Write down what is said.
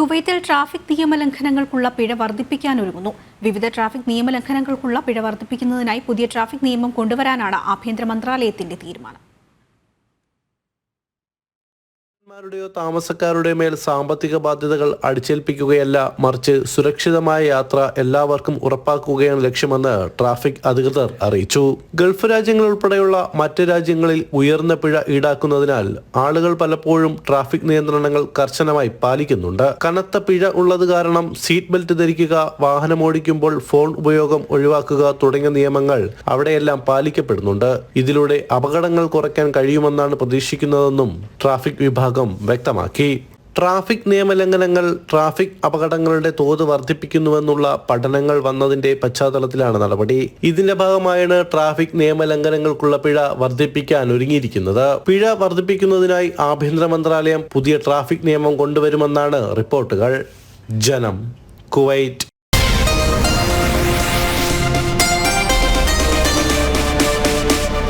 കുവൈത്തിൽ ട്രാഫിക് നിയമലംഘനങ്ങൾക്കുള്ള പിഴ വർദ്ധിപ്പിക്കാനൊരുങ്ങുന്നു. വിവിധ ട്രാഫിക് നിയമലംഘനങ്ങൾക്കുള്ള പിഴ വർദ്ധിപ്പിക്കുന്നതിനായി പുതിയ ട്രാഫിക് നിയമം കൊണ്ടുവരാനാണ് ആഭ്യന്തര മന്ത്രാലയത്തിന്റെ തീരുമാനം. ോ താമസക്കാരുടെ മേൽ സാമ്പത്തിക ബാധ്യതകൾ അടിച്ചേൽപ്പിക്കുകയല്ല, മറിച്ച് സുരക്ഷിതമായ യാത്ര എല്ലാവർക്കും ഉറപ്പാക്കുകയാണ് ലക്ഷ്യമെന്ന് ട്രാഫിക് അധികൃതർ അറിയിച്ചു. ഗൾഫ് രാജ്യങ്ങൾ ഉൾപ്പെടെയുള്ള മറ്റ് രാജ്യങ്ങളിൽ ഉയർന്ന പിഴ ഈടാക്കുന്നതിനാൽ ആളുകൾ പലപ്പോഴും ട്രാഫിക് നിയന്ത്രണങ്ങൾ കർശനമായി പാലിക്കുന്നുണ്ട്. കനത്ത പിഴ ഉള്ളത് കാരണം സീറ്റ് ബെൽറ്റ് ധരിക്കുക, വാഹനമോടിക്കുമ്പോൾ ഫോൺ ഉപയോഗം ഒഴിവാക്കുക തുടങ്ങിയ നിയമങ്ങൾ അവിടെയെല്ലാം പാലിക്കപ്പെടുന്നുണ്ട്. ഇതിലൂടെ അപകടങ്ങൾ കുറയ്ക്കാൻ കഴിയുമെന്നാണ് പ്രതീക്ഷിക്കുന്നതെന്നും ട്രാഫിക് വിഭാഗം വ്യക്തമാക്കി. ട്രാഫിക് നിയമലംഘനങ്ങൾ ട്രാഫിക് അപകടങ്ങളുടെ തോത് വർദ്ധിപ്പിക്കുന്നുവെന്നുള്ള പഠനങ്ങൾ വന്നതിന്റെ പശ്ചാത്തലത്തിലാണ് നടപടി. ഇതിന്റെ ഭാഗമായാണ് ട്രാഫിക് നിയമലംഘനങ്ങൾക്കുള്ള പിഴ വർദ്ധിപ്പിക്കാൻ ഒരുങ്ങിയിരിക്കുന്നത്. പിഴ വർദ്ധിപ്പിക്കുന്നതിനായി ആഭ്യന്തര മന്ത്രാലയം പുതിയ ട്രാഫിക് നിയമം കൊണ്ടുവരുമെന്നാണ് റിപ്പോർട്ടുകൾ. ജനം, കുവൈറ്റ്.